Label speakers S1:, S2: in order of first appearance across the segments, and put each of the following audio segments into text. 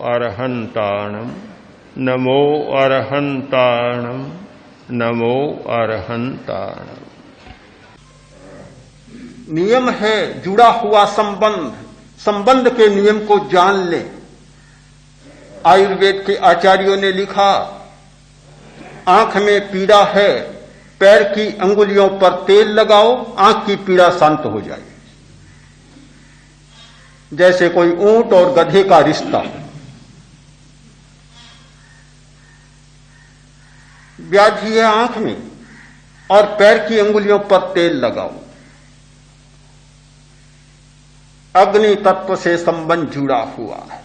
S1: अरहन्ताणम् नमो अरहन्ताणम् नमो अरहन्ताणम्।
S2: नियम है जुड़ा हुआ संबंध, संबंध के नियम को जान ले। आयुर्वेद के आचार्यों ने लिखा, आंख में पीड़ा है, पैर की अंगुलियों पर तेल लगाओ, आंख की पीड़ा शांत हो जाएगी। जैसे कोई ऊंट और गधे का रिश्ता। व्याधि है आंख में और पैर की अंगुलियों पर तेल लगाओ। अग्नि तत्व से संबंध जुड़ा हुआ है।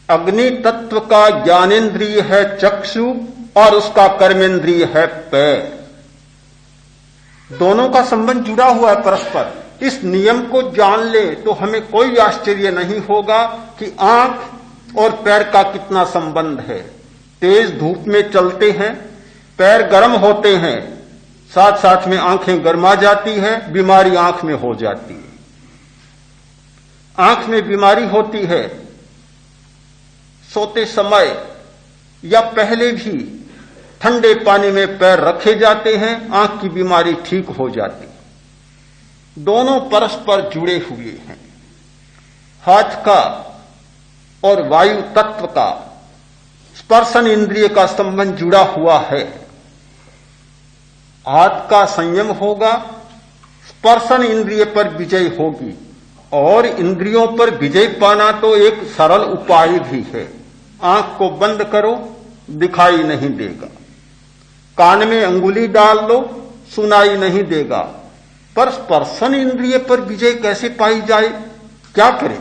S2: अग्नि तत्व का ज्ञानेन्द्रिय है चक्षु और उसका कर्मेंद्रिय है पैर। दोनों का संबंध जुड़ा हुआ है परस्पर। इस नियम को जान ले तो हमें कोई आश्चर्य नहीं होगा कि आंख और पैर का कितना संबंध है। तेज धूप में चलते हैं, पैर गर्म होते हैं, साथ साथ में आंखें गर्मा जाती है, बीमारी आंख में हो जाती है। आंख में बीमारी होती है सोते समय या पहले भी ठंडे पानी में पैर रखे जाते हैं, आंख की बीमारी ठीक हो जाती। दोनों परस्पर जुड़े हुए हैं। हाथ का और वायु तत्व का स्पर्शन इंद्रिय का संबंध जुड़ा हुआ है। हाथ का संयम होगा, स्पर्शन इंद्रिय पर विजय होगी। और इंद्रियों पर विजय पाना तो एक सरल उपाय भी है। आंख को बंद करो, दिखाई नहीं देगा। कान में अंगुली डाल लो, सुनाई नहीं देगा। पर स्पर्शन इंद्रिय पर विजय कैसे पाई जाए, क्या करें?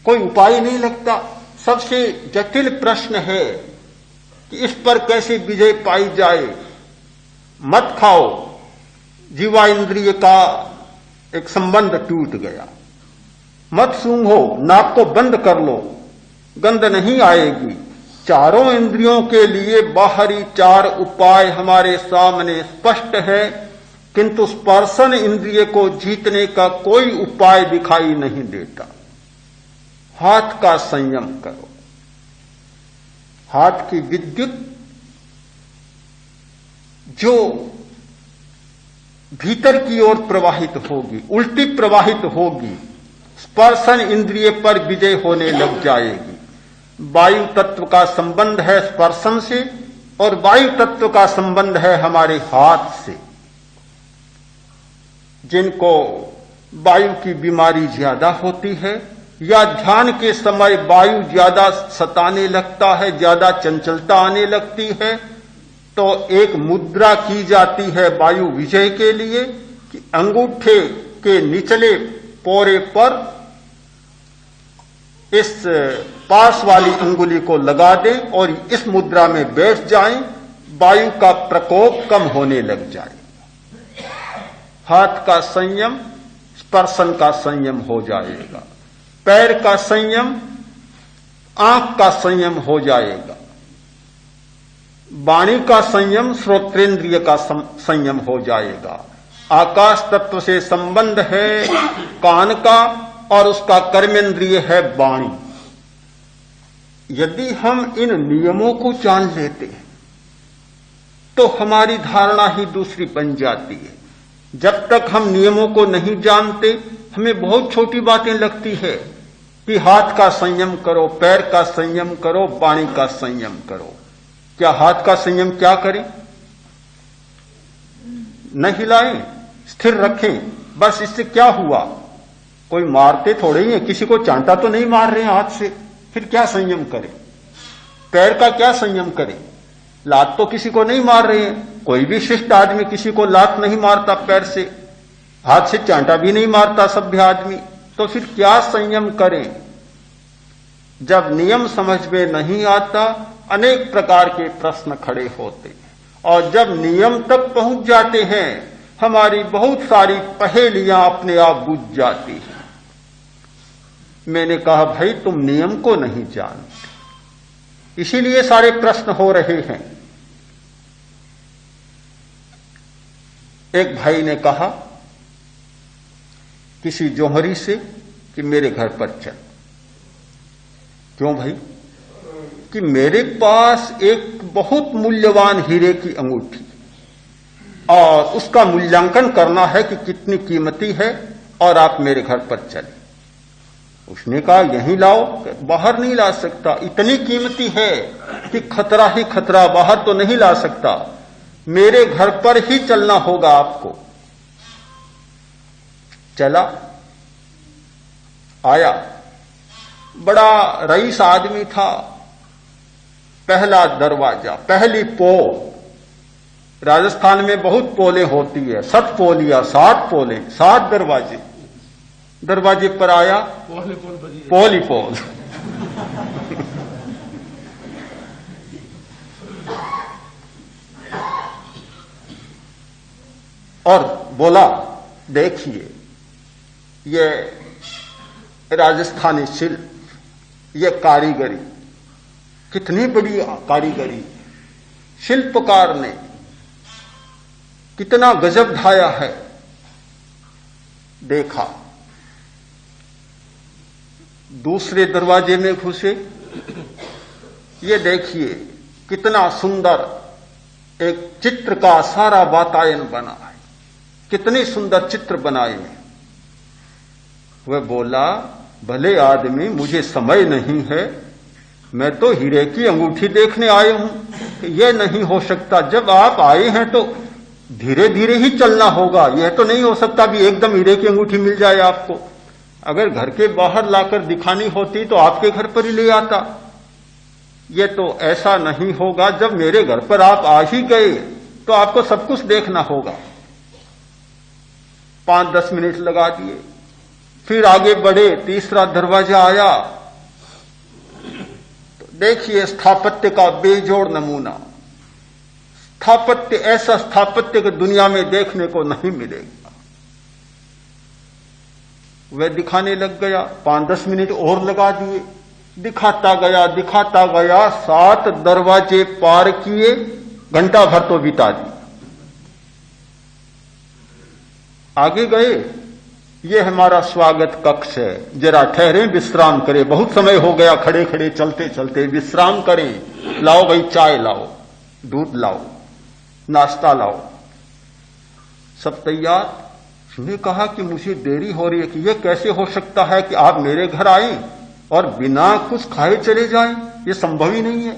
S2: कोई उपाय नहीं लगता। सबसे जटिल प्रश्न है कि इस पर कैसे विजय पाई जाए। मत खाओ, जीवा इंद्रिय का एक संबंध टूट गया। मत सूंघो, नाक को बंद कर लो, गंध नहीं आएगी। चारों इंद्रियों के लिए बाहरी चार उपाय हमारे सामने स्पष्ट है, किंतु स्पर्शन इंद्रिय को जीतने का कोई उपाय दिखाई नहीं देता। हाथ का संयम करो। हाथ की विद्युत जो भीतर की ओर प्रवाहित होगी, उल्टी प्रवाहित होगी, स्पर्शन इंद्रिय पर विजय होने लग जाएगी। वायु तत्व का संबंध है स्पर्शन से और वायु तत्व का संबंध है हमारे हाथ से। जिनको वायु की बीमारी ज्यादा होती है या ध्यान के समय वायु ज्यादा सताने लगता है, ज्यादा चंचलता आने लगती है, तो एक मुद्रा की जाती है वायु विजय के लिए कि अंगूठे के निचले पोरे पर इस पास वाली अंगुली को लगा दें और इस मुद्रा में बैठ जाएं, वायु का प्रकोप कम होने लग जाए। हाथ का संयम स्पर्शन का संयम हो जाएगा। पैर का संयम आंख का संयम हो जाएगा। वाणी का संयम श्रोत्रेंद्रिय का संयम हो जाएगा। आकाश तत्व से संबंध है कान का और उसका कर्मेंद्रिय है वाणी। यदि हम इन नियमों को जान लेते हैं तो हमारी धारणा ही दूसरी बन जाती है। जब तक हम नियमों को नहीं जानते हमें बहुत छोटी बातें लगती है कि हाथ का संयम करो, पैर का संयम करो, वाणी का संयम करो। क्या हाथ का संयम क्या करें? न हिलाएं, स्थिर रखें, बस। इससे क्या हुआ? कोई मारते थोड़े ही है, किसी को चांटा तो नहीं मार रहे हैं हाथ से, फिर क्या संयम करें? पैर का क्या संयम करें? लात तो किसी को नहीं मार रहे हैं, कोई भी शिष्ट आदमी किसी को लात नहीं मारता पैर से, हाथ से चांटा भी नहीं मारता सभ्य आदमी, तो फिर क्या संयम करें? जब नियम समझ में नहीं आता अनेक प्रकार के प्रश्न खड़े होते हैं, और जब नियम तक पहुंच जाते हैं हमारी बहुत सारी पहेलियां अपने आप बुझ जाती हैं। मैंने कहा, भाई तुम नियम को नहीं जानते, इसीलिए सारे प्रश्न हो रहे हैं। एक भाई ने कहा किसी जोहरी से कि मेरे घर पर चल। क्यों भाई? कि मेरे पास एक बहुत मूल्यवान हीरे की अंगूठी और उसका मूल्यांकन करना है कि कितनी कीमती है और आप मेरे घर पर चले। उसने कहा यहीं लाओ, बाहर नहीं ला सकता, इतनी कीमती है कि खतरा ही खतरा, बाहर तो नहीं ला सकता, मेरे घर पर ही चलना होगा आपको। चला, आया, बड़ा रईस आदमी था। पहला दरवाजा, पहली पोल, राजस्थान में बहुत पोलें होती है, 7 पोलियां, 7 पोलें, 7 दरवाजे। दरवाजे पर आया, पोल ही पोल। और बोला देखिए ये राजस्थानी शिल्प, ये कारीगरी, कितनी बड़ी कारीगरी, शिल्पकार ने कितना गजब ढाया है। देखा, दूसरे दरवाजे में घुसे, ये देखिए कितना सुंदर एक चित्र का सारा वातायन बना है, कितने सुंदर चित्र बनाए हैं। वह बोला भले आदमी, मुझे समय नहीं है, मैं तो हीरे की अंगूठी देखने आया हूं। यह नहीं हो सकता, जब आप आए हैं तो धीरे धीरे ही चलना होगा, यह तो नहीं हो सकता भी एकदम हीरे की अंगूठी मिल जाए आपको। अगर घर के बाहर लाकर दिखानी होती तो आपके घर पर ही ले आता, यह तो ऐसा नहीं होगा। जब मेरे घर पर आप आ ही गए तो आपको सब कुछ देखना होगा। 5-10 मिनट लगा दिए, फिर आगे बढ़े, तीसरा दरवाजा आया तो देखिए स्थापत्य का बेजोड़ नमूना, स्थापत्य, ऐसा स्थापत्य की दुनिया में देखने को नहीं मिलेगा। वह दिखाने लग गया, 5-10 मिनट और लगा दिए, दिखाता गया 7 दरवाजे पार किए, घंटा भर तो बिता दी। आगे गए, ये हमारा स्वागत कक्ष है, जरा ठहरे, विश्राम करें, बहुत समय हो गया खड़े खड़े चलते चलते, विश्राम करें। लाओ भाई, चाय लाओ, दूध लाओ, नाश्ता लाओ। सब तैयार। उसने कहा कि मुझे देरी हो रही है, कि यह कैसे हो सकता है कि आप मेरे घर आए और बिना कुछ खाए चले जाएं, यह संभव ही नहीं है,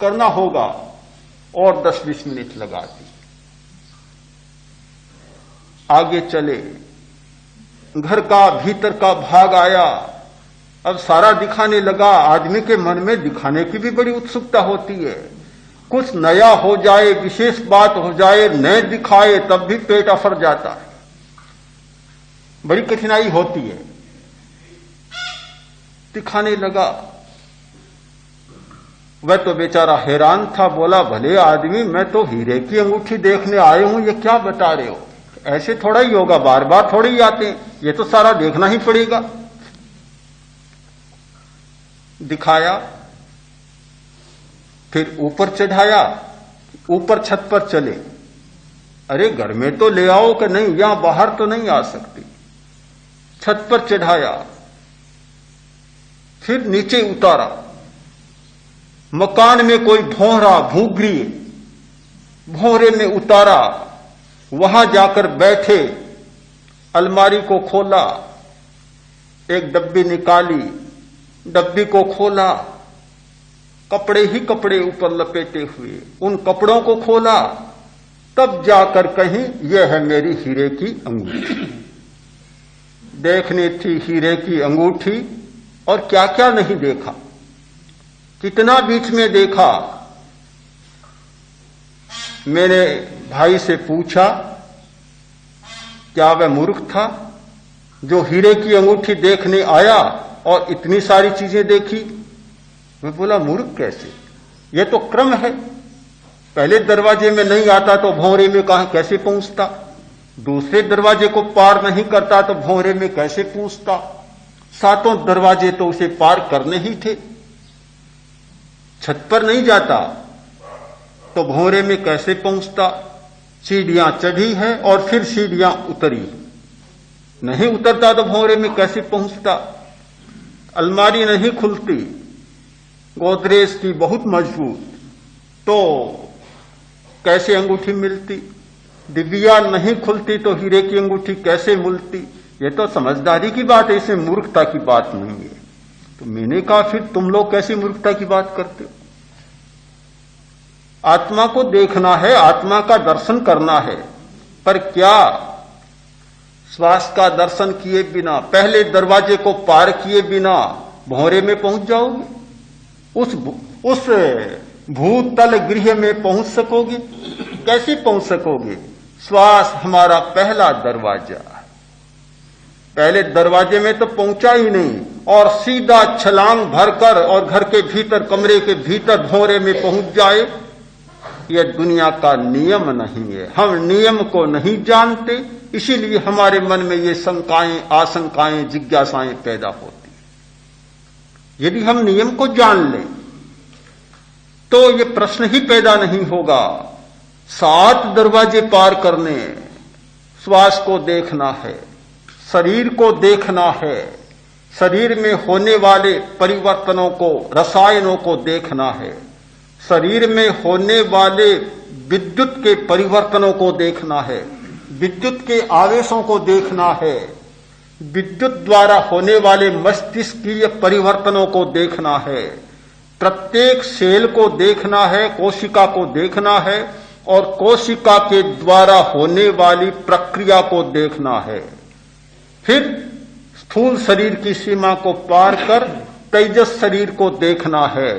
S2: करना होगा। और 10-20 मिनट लगा दी। आगे चले, घर का भीतर का भाग आया, अब सारा दिखाने लगा। आदमी के मन में दिखाने की भी बड़ी उत्सुकता होती है, कुछ नया हो जाए, विशेष बात हो जाए, न दिखाए तब भी पेट अफर जाता है, बड़ी कठिनाई होती है। दिखाने लगा, वह तो बेचारा हैरान था, बोला भले आदमी, मैं तो हीरे की अंगूठी देखने आए हूं, ये क्या बता रहे हो? ऐसे थोड़ा ही होगा, बार बार थोड़ी ही आते हैं, ये तो सारा देखना ही पड़ेगा। दिखाया, फिर ऊपर चढ़ाया, ऊपर छत पर चले। अरे घर में तो ले आओ कि नहीं, यहां बाहर तो नहीं आ सकती। छत पर चढ़ाया, फिर नीचे उतारा। मकान में कोई भौंरा भूगरी, भौरे में उतारा, वहां जाकर बैठे, अलमारी को खोला, एक डब्बी निकाली, डब्बी को खोला, कपड़े ही कपड़े ऊपर लपेटे हुए, उन कपड़ों को खोला, तब जाकर कहीं यह है मेरी हीरे की अंगूठी। देखनी थी हीरे की अंगूठी, और क्या क्या नहीं देखा, कितना बीच में देखा। मैंने भाई से पूछा, क्या वह मूर्ख था जो हीरे की अंगूठी देखने आया और इतनी सारी चीजें देखी? मैं बोला मूर्ख कैसे, यह तो क्रम है, पहले दरवाजे में नहीं आता तो भौरे में कहां कैसे पहुंचता, दूसरे दरवाजे को पार नहीं करता तो भौरे में कैसे पहुंचता, 7 दरवाजे तो उसे पार करने ही थे। छत पर नहीं जाता तो भौरे में कैसे पहुंचता, सीढ़ियां चढ़ी है और फिर सीढ़ियां उतरी, नहीं उतरता तो भौरे में कैसे पहुंचता, अलमारी नहीं खुलती, गोदरेज की बहुत मजबूत, तो कैसे अंगूठी मिलती? डिबिया नहीं खुलती तो हीरे की अंगूठी कैसे मिलती? ये तो समझदारी की बात है, इसमें मूर्खता की बात नहीं है। तो मैंने कहा फिर तुम लोग कैसी मूर्खता की बात करते हो? आत्मा को देखना है, आत्मा का दर्शन करना है, पर क्या श्वास का दर्शन किए बिना, पहले दरवाजे को पार किए बिना भौरे में पहुंच जाओगे? उस भूतल गृह में पहुंच सकोगे? कैसे पहुंच सकोगे? श्वास हमारा पहला दरवाजा, पहले दरवाजे में तो पहुंचा ही नहीं और सीधा छलांग भरकर और घर के भीतर, कमरे के भीतर भौरे में पहुंच जाए, यह दुनिया का नियम नहीं है। हम नियम को नहीं जानते, इसीलिए हमारे मन में ये शंकाएं, आशंकाएं, जिज्ञासाएं पैदा होती। यदि हम नियम को जान लें तो ये प्रश्न ही पैदा नहीं होगा। 7 दरवाजे पार करने, श्वास को देखना है, शरीर को देखना है, शरीर में होने वाले परिवर्तनों को, रसायनों को देखना है, शरीर में होने वाले विद्युत के परिवर्तनों को देखना है, विद्युत के आवेशों को देखना है, विद्युत द्वारा होने वाले मस्तिष्कीय परिवर्तनों को देखना है, प्रत्येक सेल को देखना है, कोशिका को देखना है और कोशिका के द्वारा होने वाली प्रक्रिया को देखना है। फिर स्थूल शरीर की सीमा को पार कर तेजस शरीर को देखना है।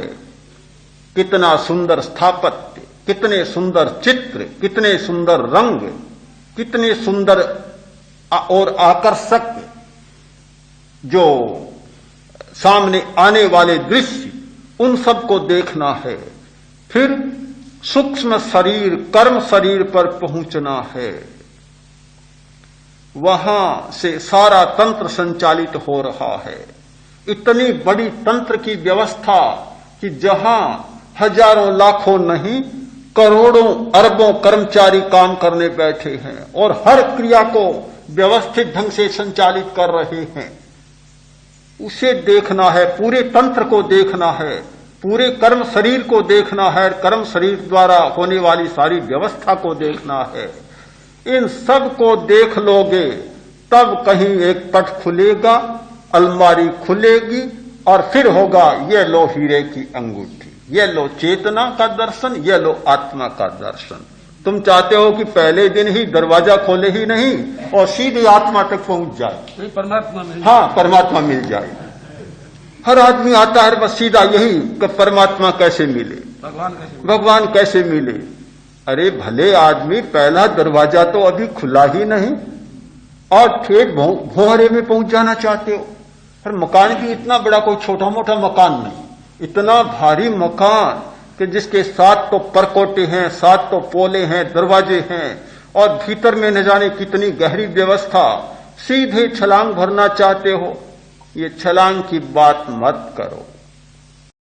S2: कितना सुंदर स्थापत्य, कितने सुंदर चित्र, कितने सुंदर रंग, कितने सुंदर और आकर्षक जो सामने आने वाले दृश्य, उन सब को देखना है। फिर सूक्ष्म शरीर, कर्म शरीर पर पहुंचना है। वहां से सारा तंत्र संचालित हो रहा है। इतनी बड़ी तंत्र की व्यवस्था कि जहां हजारों लाखों नहीं, करोड़ों अरबों कर्मचारी काम करने बैठे हैं और हर क्रिया को व्यवस्थित ढंग से संचालित कर रहे हैं। उसे देखना है, पूरे तंत्र को देखना है, पूरे कर्म शरीर को देखना है, कर्म शरीर द्वारा होने वाली सारी व्यवस्था को देखना है। इन सब को देख लोगे तब कहीं एक पट खुलेगा, अलमारी खुलेगी और फिर होगा ये लो हीरे की अंगूठी, ये लो चेतना का दर्शन, ये लो आत्मा का दर्शन। तुम चाहते हो कि पहले दिन ही दरवाजा खोले ही नहीं और सीधे आत्मा तक पहुंच जाए,
S3: परमात्मा मिल,
S2: हाँ परमात्मा मिल जाए। हर आदमी आता है बस सीधा यही कि परमात्मा कैसे मिले, भगवान कैसे मिले। अरे भले आदमी, पहला दरवाजा तो अभी खुला ही नहीं और ठेठ भौरे में पहुंच जाना चाहते हो। पर मकान भी इतना बड़ा कोई छोटा मोटा मकान नहीं, इतना भारी मकान कि जिसके 7 तो परकोटे हैं, 7 तो पोले हैं, दरवाजे हैं और भीतर में न जाने कितनी गहरी व्यवस्था। सीधे छलांग भरना चाहते हो, ये छलांग की बात मत करो।